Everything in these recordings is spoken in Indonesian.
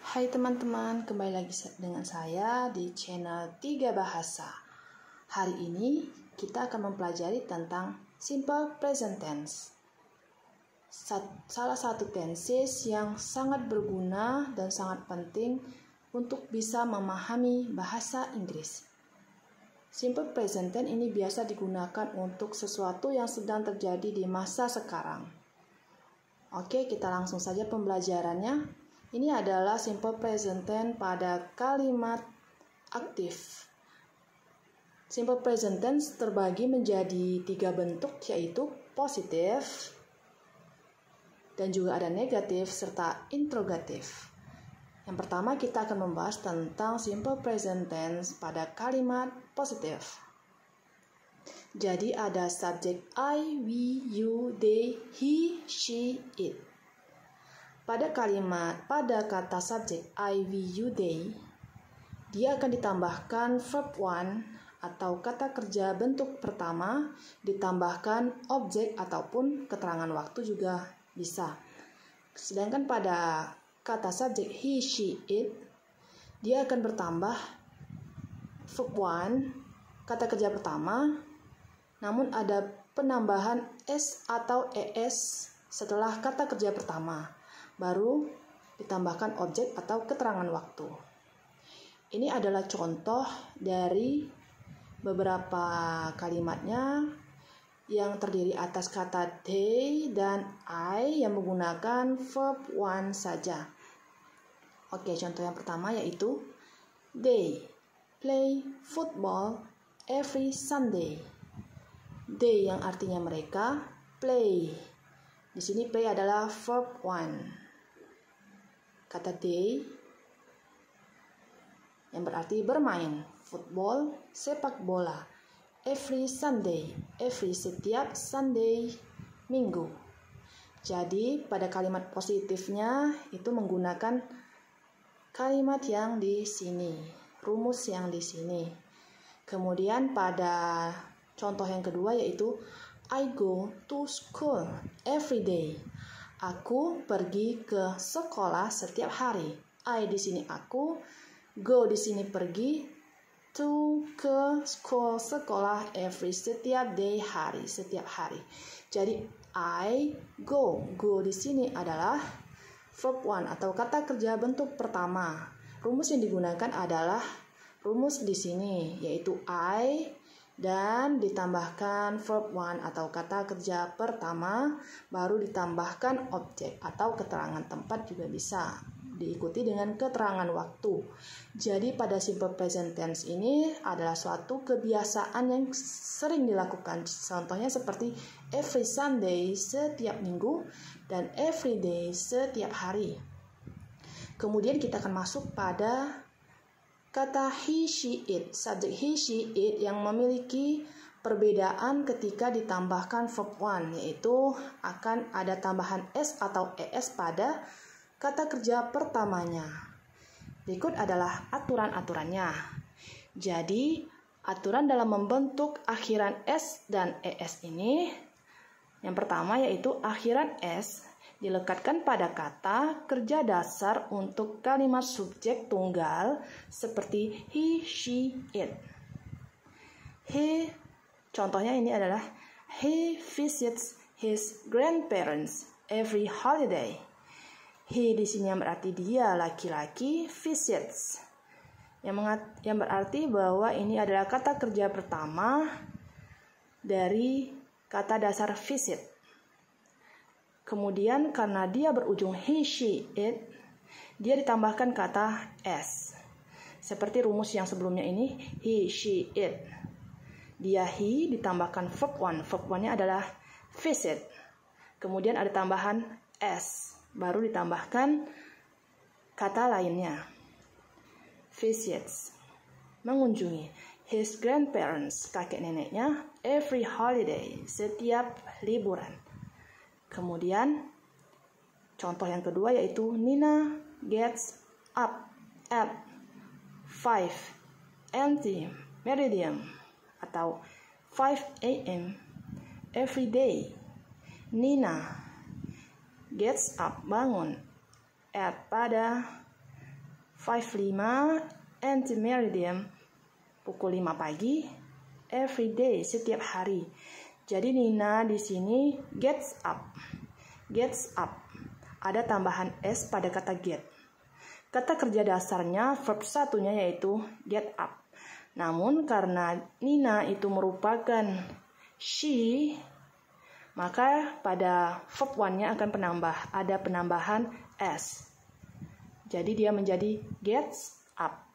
Hai teman-teman, kembali lagi dengan saya di channel 3 Bahasa. Hari ini kita akan mempelajari tentang simple present tense. Salah satu tenses yang sangat berguna dan sangat penting untuk bisa memahami bahasa Inggris. Simple present tense ini biasa digunakan untuk sesuatu yang sedang terjadi di masa sekarang. Oke, kita langsung saja pembelajarannya. Ini adalah simple present tense pada kalimat aktif. Simple present tense terbagi menjadi 3 bentuk, yaitu positif, dan juga ada negatif serta interrogatif. Yang pertama kita akan membahas tentang simple present tense pada kalimat positif. Jadi ada subjek I, we, you, they, he, she, it. Pada kata subjek I, we, you, they, dia akan ditambahkan verb one atau kata kerja bentuk pertama, ditambahkan objek ataupun keterangan waktu juga bisa. Sedangkan pada kata subjek he, she, it, dia akan bertambah verb one, kata kerja pertama, namun ada penambahan s atau es setelah kata kerja pertama. Baru ditambahkan objek atau keterangan waktu. Ini adalah contoh dari beberapa kalimatnya yang terdiri atas kata they dan I yang menggunakan verb one saja. Oke, contoh yang pertama yaitu they play football every Sunday. They yang artinya mereka, play. Di sini play adalah verb one. Kata they yang berarti bermain, football, sepak bola, every Sunday, every setiap Sunday, minggu. Jadi pada kalimat positifnya itu menggunakan kalimat yang di sini, rumus yang di sini. Kemudian pada contoh yang kedua yaitu I go to school every day. Aku pergi ke sekolah setiap hari. I di sini aku, go di sini pergi, to ke school sekolah every setiap day hari, setiap hari. Jadi I go. Go di sini adalah verb one atau kata kerja bentuk pertama. Rumus yang digunakan adalah rumus di sini yaitu I dan ditambahkan verb one atau kata kerja pertama, baru ditambahkan objek atau keterangan tempat juga bisa, diikuti dengan keterangan waktu. Jadi pada simple present tense ini adalah suatu kebiasaan yang sering dilakukan. Contohnya seperti every Sunday, setiap minggu, dan every day, setiap hari. Kemudian kita akan masuk pada kata he, she, it. Subjek he, she, it yang memiliki perbedaan ketika ditambahkan verb one, yaitu akan ada tambahan s atau es pada kata kerja pertamanya. Berikut adalah aturan-aturannya. Jadi, aturan dalam membentuk akhiran s dan es ini, yang pertama yaitu akhiran s dilekatkan pada kata kerja dasar untuk kalimat subjek tunggal seperti he, she, it. He, contohnya ini adalah he visits his grandparents every holiday. He di sini yang berarti dia laki-laki, visits yang berarti bahwa ini adalah kata kerja pertama dari kata dasar visit. Kemudian karena dia berujung he, she, it, dia ditambahkan kata s. Seperti rumus yang sebelumnya ini, he, she, it. Dia he ditambahkan verb one. Verb one-nya adalah visit. Kemudian ada tambahan s. Baru ditambahkan kata lainnya. Visits. Mengunjungi his grandparents, kakek neneknya, every holiday, setiap liburan. Kemudian contoh yang kedua yaitu Nina gets up at 5 meridian atau 5 a.m. every day. Nina gets up, bangun, at pada 5:05 anti-meridian, pukul 5 pagi, every day, setiap hari. Jadi Nina di sini gets up. Gets up. Ada tambahan S pada kata get. Kata kerja dasarnya verb satunya yaitu get up. Namun karena Nina itu merupakan she, maka pada verb one-nya akan ada penambahan S. Jadi dia menjadi gets up.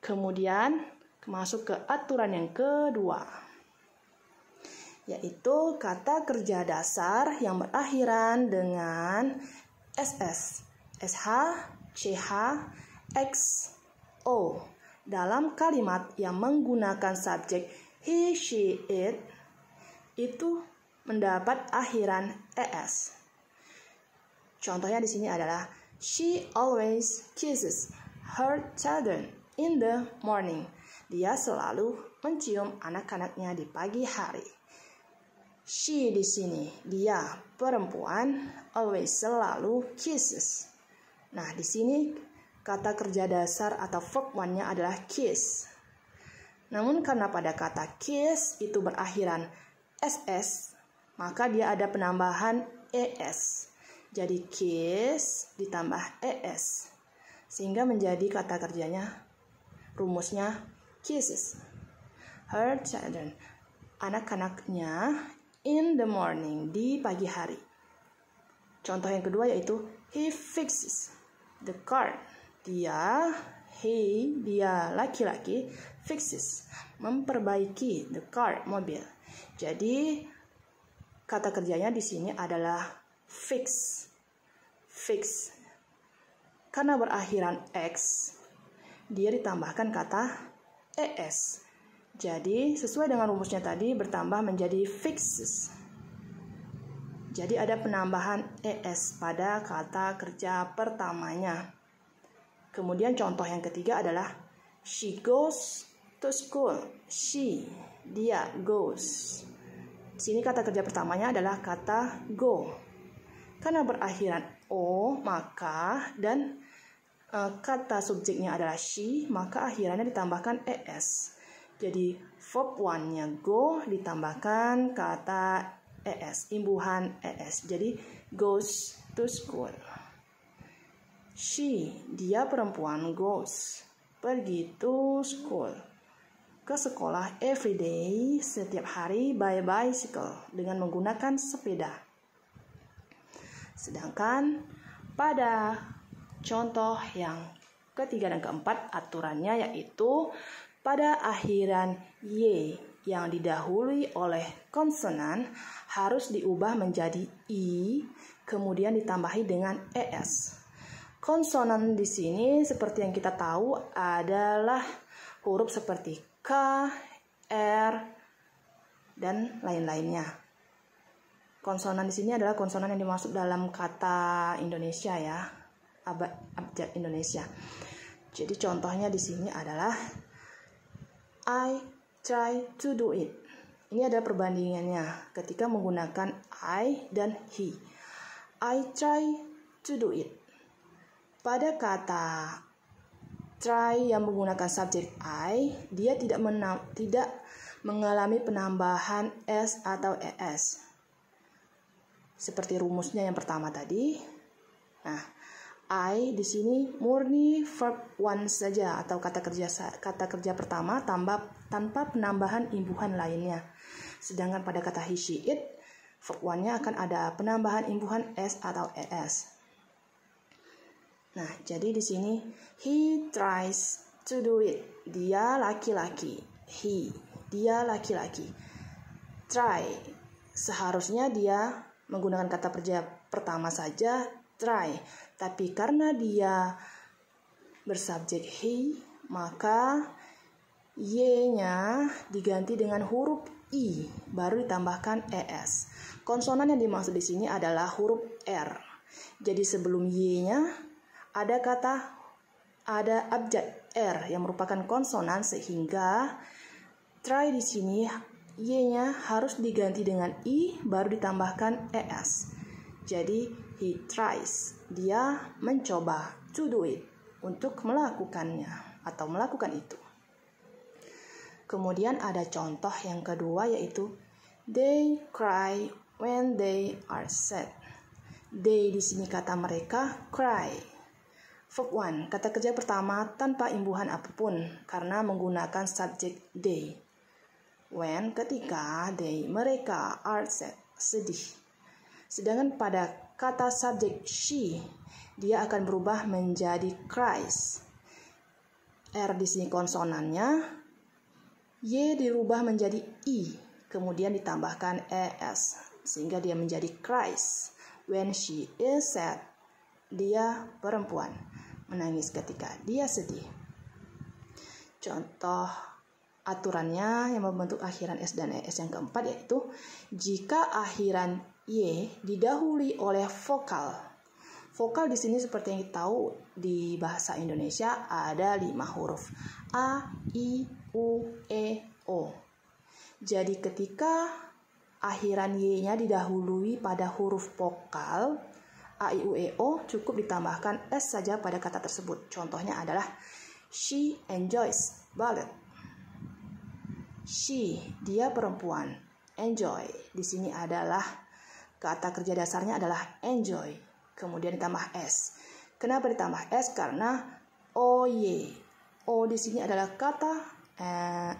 Kemudian masuk ke aturan yang kedua, yaitu kata kerja dasar yang berakhiran dengan SS, SH, CH, X, O dalam kalimat yang menggunakan subjek he, she, it itu mendapat akhiran ES. Contohnya di sini adalah she always kisses her children in the morning. Dia selalu mencium anak-anaknya di pagi hari. She di sini, dia perempuan, always selalu kisses. Nah, di sini kata kerja dasar atau verb one-nya adalah kiss. Namun karena pada kata kiss itu berakhiran SS, maka dia ada penambahan ES. Jadi kiss ditambah ES. Sehingga menjadi kata kerjanya, rumusnya kisses her children, anak-anaknya in the morning, di pagi hari. Contoh yang kedua yaitu he fixes the car. Dia laki-laki, fixes, memperbaiki the car, mobil. Jadi kata kerjanya di sini adalah fix. Karena berakhiran X, dia ditambahkan kata ES. Jadi sesuai dengan rumusnya tadi bertambah menjadi fixes. Jadi ada penambahan ES pada kata kerja pertamanya. Kemudian contoh yang ketiga adalah she goes to school. Dia goes. Di sini kata kerja pertamanya adalah kata go. Karena berakhiran O, maka dan kata subjeknya adalah she, maka akhirannya ditambahkan ES. Jadi verb one-nya go ditambahkan kata ES, imbuhan ES. Jadi goes to school. She, dia perempuan, goes, pergi to school, ke sekolah every day, setiap hari, by bicycle, dengan menggunakan sepeda. Sedangkan pada contoh yang ketiga dan keempat aturannya yaitu pada akhiran Y yang didahului oleh konsonan harus diubah menjadi I, kemudian ditambahi dengan ES. Konsonan di sini seperti yang kita tahu adalah huruf seperti K, R, dan lain-lainnya. Konsonan di sini adalah konsonan yang dimaksud dalam kata Indonesia ya, abjad Indonesia. Jadi contohnya di sini adalah I try to do it. Ini ada perbandingannya ketika menggunakan I dan he. I try to do it. Pada kata try yang menggunakan subjek I, dia tidak mengalami penambahan S atau ES. Seperti rumusnya yang pertama tadi. Nah, I di sini murni verb one saja atau kata kerja pertama tanpa penambahan imbuhan lainnya. Sedangkan pada kata he, she, it, verb one-nya akan ada penambahan imbuhan S atau ES. Nah, jadi di sini he tries to do it. Dia laki-laki. Dia laki-laki. Try, seharusnya dia menggunakan kata kerja pertama saja, try. Tapi karena dia bersubjek he, maka Y-nya diganti dengan huruf I, baru ditambahkan ES. Konsonan yang dimaksud di sini adalah huruf R. Jadi sebelum Y-nya ada abjad R yang merupakan konsonan, sehingga try di sini Y-nya harus diganti dengan I, baru ditambahkan ES. Jadi he tries, dia mencoba, to do it, untuk melakukannya atau melakukan itu. Kemudian ada contoh yang kedua yaitu they cry when they are sad. They di sini kata mereka, cry. Verb 1, kata kerja pertama tanpa imbuhan apapun karena menggunakan subjek they. When, ketika, they, mereka, are sad, sedih. Sedangkan pada kata subjek she, dia akan berubah menjadi cries. R di sini konsonannya, Y dirubah menjadi I, kemudian ditambahkan ES, sehingga dia menjadi cries. When she is sad, dia perempuan, menangis ketika dia sedih. Contoh aturannya yang membentuk akhiran S dan ES yang keempat yaitu jika akhiran Y didahului oleh vokal. Vokal di sini seperti yang kita tahu di bahasa Indonesia ada 5 huruf. A, I, U, E, O. Jadi ketika akhiran Y-nya didahului pada huruf vokal A, I, U, E, O, cukup ditambahkan S saja pada kata tersebut. Contohnya adalah she enjoys ballet. She, dia perempuan. Enjoy, di sini adalah kata kerja dasarnya adalah enjoy. Kemudian ditambah S. Kenapa ditambah S? Karena OY. O di sini adalah kata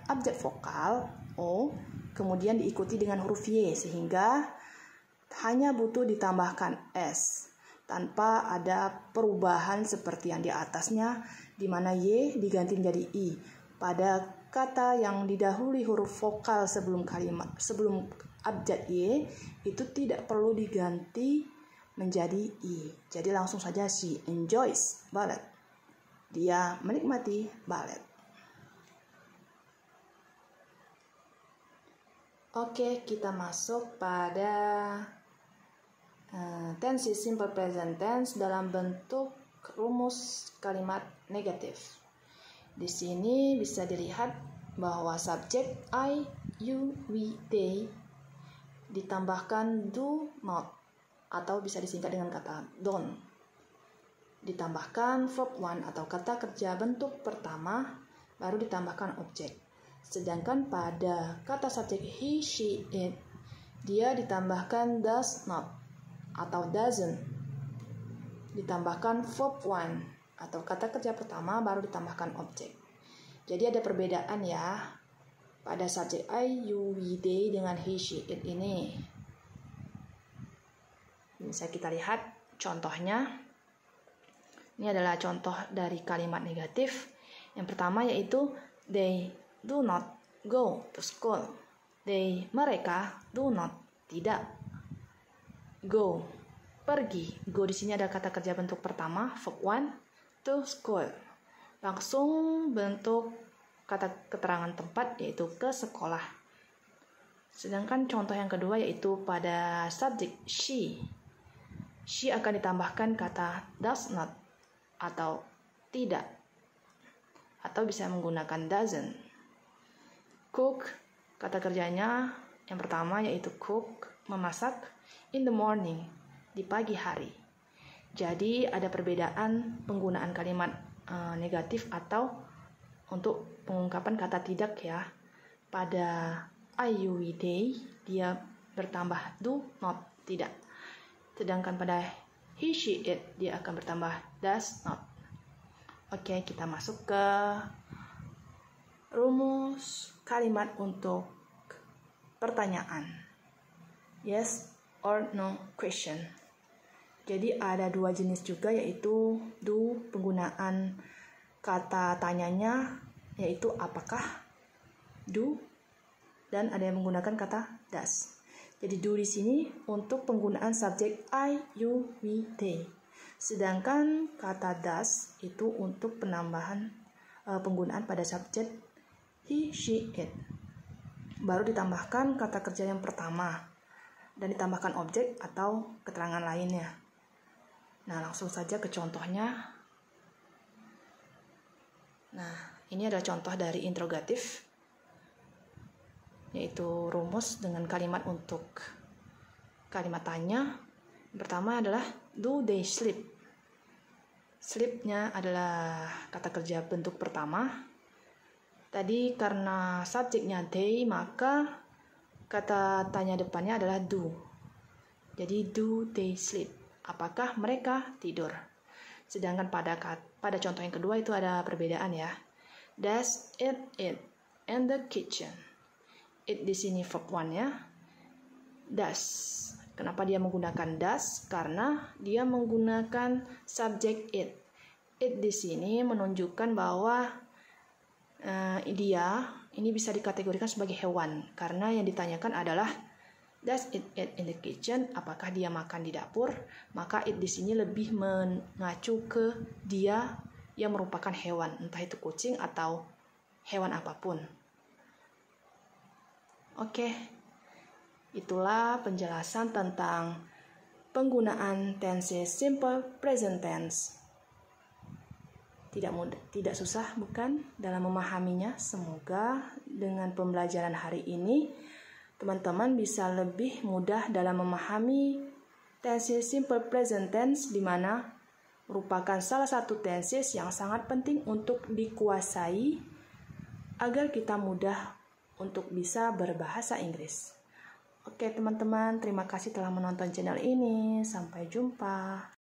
objek vokal O, kemudian diikuti dengan huruf Y, sehingga hanya butuh ditambahkan S tanpa ada perubahan seperti yang di atasnya, di mana Y diganti menjadi I. Pada kata yang didahului huruf vokal sebelum abjad Y, itu tidak perlu diganti menjadi I. Jadi langsung saja she enjoys ballet. Dia menikmati ballet. Oke, kita masuk pada tense simple present tense dalam bentuk rumus kalimat negatif. Di sini bisa dilihat bahwa subjek I, you, we, they ditambahkan do not atau bisa disingkat dengan kata don't. Ditambahkan verb 1 atau kata kerja bentuk pertama, baru ditambahkan objek. Sedangkan pada kata subjek he, she, it, dia ditambahkan does not atau doesn't. Ditambahkan verb 1 atau kata kerja pertama, baru ditambahkan objek. Jadi ada perbedaan ya pada subjek I, you, we, they dengan he, she, it ini. Bisa kita lihat contohnya. Ini adalah contoh dari kalimat negatif. Yang pertama yaitu they do not go to school. They, mereka, do not, tidak. Go, pergi. Go di sini ada kata kerja bentuk pertama, verb 1, to school. Langsung bentuk kata keterangan tempat yaitu ke sekolah. Sedangkan contoh yang kedua yaitu pada subjek she. She akan ditambahkan kata does not atau tidak. Atau bisa menggunakan doesn't. Cook, kata kerjanya yang pertama yaitu cook, memasak, in the morning, di pagi hari. Jadi ada perbedaan penggunaan kalimat negatif atau untuk pengungkapan kata tidak ya. Pada I, you, we, they, dia bertambah do not, tidak. Sedangkan pada he, she, it, dia akan bertambah does not. Oke, kita masuk ke rumus kalimat untuk pertanyaan. Yes or no question. Jadi ada 2 jenis juga yaitu do penggunaan kata tanyanya yaitu apakah, do, dan ada yang menggunakan kata does. Jadi do di sini untuk penggunaan subjek I, you, we, they. Sedangkan kata does itu untuk penambahan penggunaan pada subjek he, she, it. Baru ditambahkan kata kerja yang pertama dan ditambahkan objek atau keterangan lainnya. Nah, langsung saja ke contohnya. Nah, ini adalah contoh dari interrogatif, yaitu rumus dengan kalimat untuk kalimat tanya. Yang pertama adalah do they sleep? Sleep-nya adalah kata kerja bentuk pertama. Tadi karena subjeknya they, maka kata tanya depannya adalah do. Jadi do they sleep? Apakah mereka tidur? Sedangkan pada contoh yang kedua itu ada perbedaan ya. Does it eat in the kitchen? It di sini verb 1-nya. Does. Kenapa dia menggunakan does? Karena dia menggunakan subjek it. It di sini menunjukkan bahwa dia ini bisa dikategorikan sebagai hewan karena yang ditanyakan adalah does it eat in the kitchen? Apakah dia makan di dapur? Maka it di sini lebih mengacu ke dia yang merupakan hewan, entah itu kucing atau hewan apapun. Oke. Itulah penjelasan tentang penggunaan tense simple present tense. Tidak susah bukan dalam memahaminya. Semoga dengan pembelajaran hari ini teman-teman bisa lebih mudah dalam memahami tense simple present tense, di mana merupakan salah satu tenses yang sangat penting untuk dikuasai agar kita mudah untuk bisa berbahasa Inggris. Oke teman-teman, terima kasih telah menonton channel ini. Sampai jumpa.